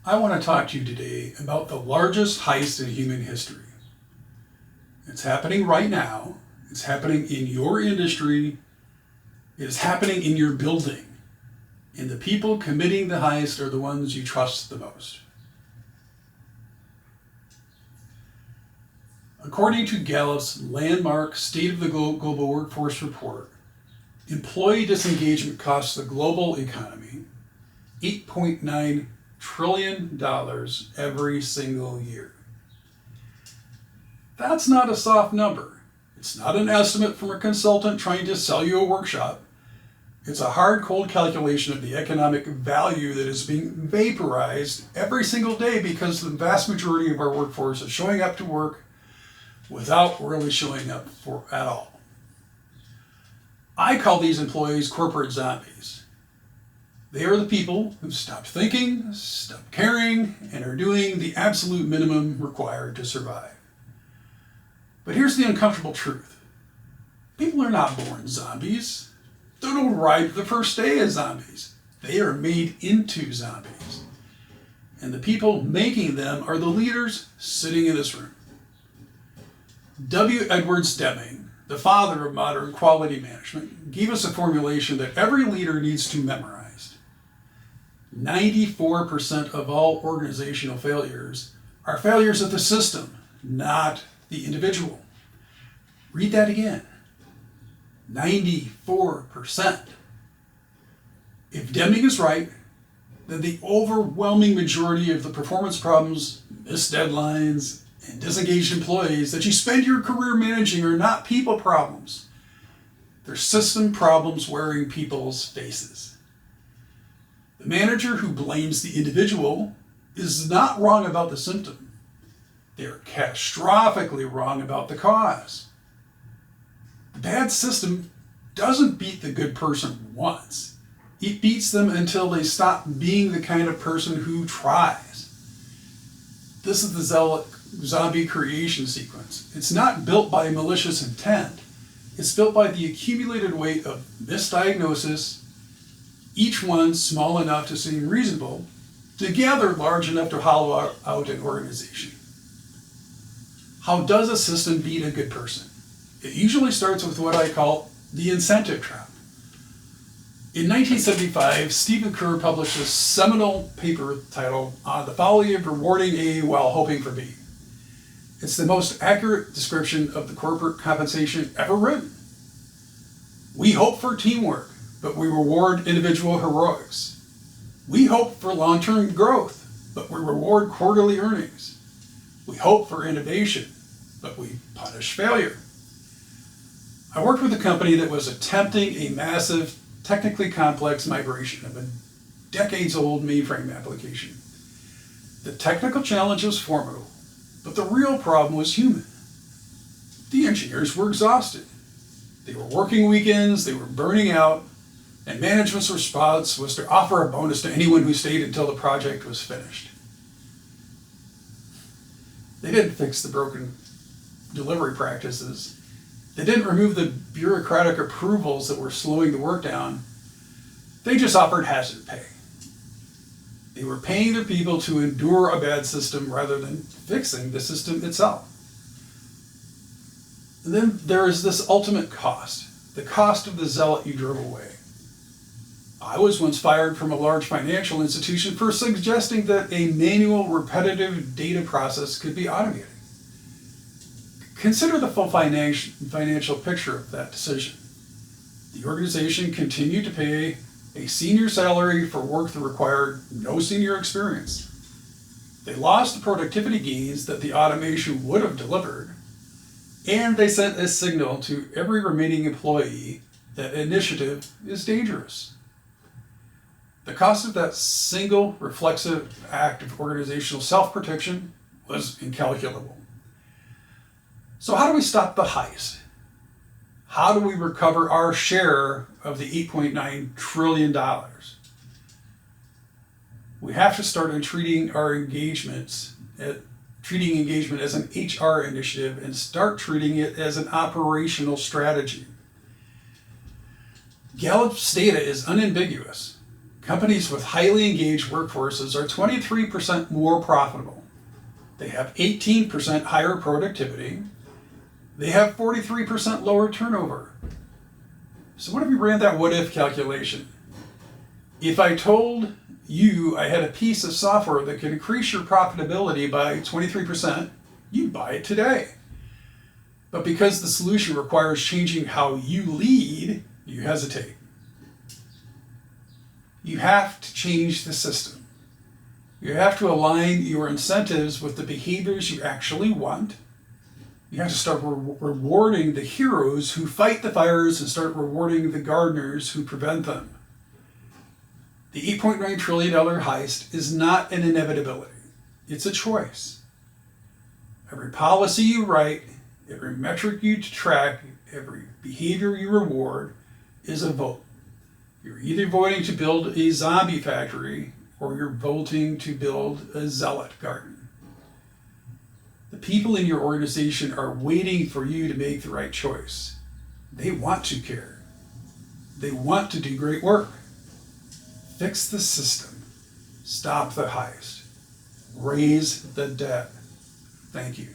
I want to talk to you today about the largest heist in human history. It's happening right now. It's happening in your industry. It is happening in your building. And the people committing the heist are the ones you trust the most. According to Gallup's landmark State of the Global Workforce report, employee disengagement costs the global economy $8.9 trillion every single year. That's not a soft number. It's not an estimate from a consultant trying to sell you a workshop. It's a hard, cold calculation of the economic value that is being vaporized every single day because the vast majority of our workforce is showing up to work without really showing up at all. I call these employees corporate zombies. They are the people who've stopped thinking, stopped caring, and are doing the absolute minimum required to survive. But here's the uncomfortable truth. People are not born zombies. They don't arrive the first day as zombies. They are made into zombies. And the people making them are the leaders sitting in this room. W. Edwards Deming, the father of modern quality management, gave us a formulation that every leader needs to memorize. 94% of all organizational failures are failures of the system, not the individual. Read that again. 94%. If Deming is right, then the overwhelming majority of the performance problems, missed deadlines, and disengaged employees that you spend your career managing are not people problems. They're system problems wearing people's faces. The manager who blames the individual is not wrong about the symptom. They're catastrophically wrong about the cause. The bad system doesn't beat the good person once. It beats them until they stop being the kind of person who tries. This is the zombie creation sequence. It's not built by malicious intent. It's built by the accumulated weight of misdiagnosis, each one small enough to seem reasonable, together large enough to hollow out an organization. How does a system beat a good person? It usually starts with what I call the incentive trap. In 1975, Stephen Kerr published a seminal paper titled The Folly of Rewarding A While Hoping for B. It's the most accurate description of the corporate compensation ever written. We hope for teamwork, but we reward individual heroics. We hope for long-term growth, but we reward quarterly earnings. We hope for innovation, but we punish failure. I worked with a company that was attempting a massive, technically complex migration of a decades-old mainframe application. The technical challenge was formidable, but the real problem was human. The engineers were exhausted. They were working weekends, they were burning out, and management's response was to offer a bonus to anyone who stayed until the project was finished. They didn't fix the broken delivery practices. They didn't remove the bureaucratic approvals that were slowing the work down. They just offered hazard pay. They were paying their people to endure a bad system rather than fixing the system itself. And then there is this ultimate cost, the cost of the zealot you drove away. I was once fired from a large financial institution for suggesting that a manual, repetitive data process could be automated. Consider the full financial picture of that decision. The organization continued to pay a senior salary for work that required no senior experience. They lost the productivity gains that the automation would have delivered, and they sent a signal to every remaining employee that initiative is dangerous. The cost of that single reflexive act of organizational self-protection was incalculable. So how do we stop the heist? How do we recover our share of the $8.9 trillion? We have to start treating engagement as an HR initiative and start treating it as an operational strategy. Gallup's data is unambiguous. Companies with highly engaged workforces are 23% more profitable. They have 18% higher productivity. They have 43% lower turnover. So what if we ran that what-if calculation? If I told you I had a piece of software that could increase your profitability by 23%, you'd buy it today. But because the solution requires changing how you lead, you hesitate. You have to change the system. You have to align your incentives with the behaviors you actually want. You have to start rewarding the heroes who fight the fires and start rewarding the gardeners who prevent them. The $8.9 trillion heist is not an inevitability. It's a choice. Every policy you write, every metric you track, every behavior you reward is a vote. You're either voting to build a zombie factory or you're voting to build a zealot garden. The people in your organization are waiting for you to make the right choice. They want to care. They want to do great work. Fix the system. Stop the heist. Raise the dead. Thank you.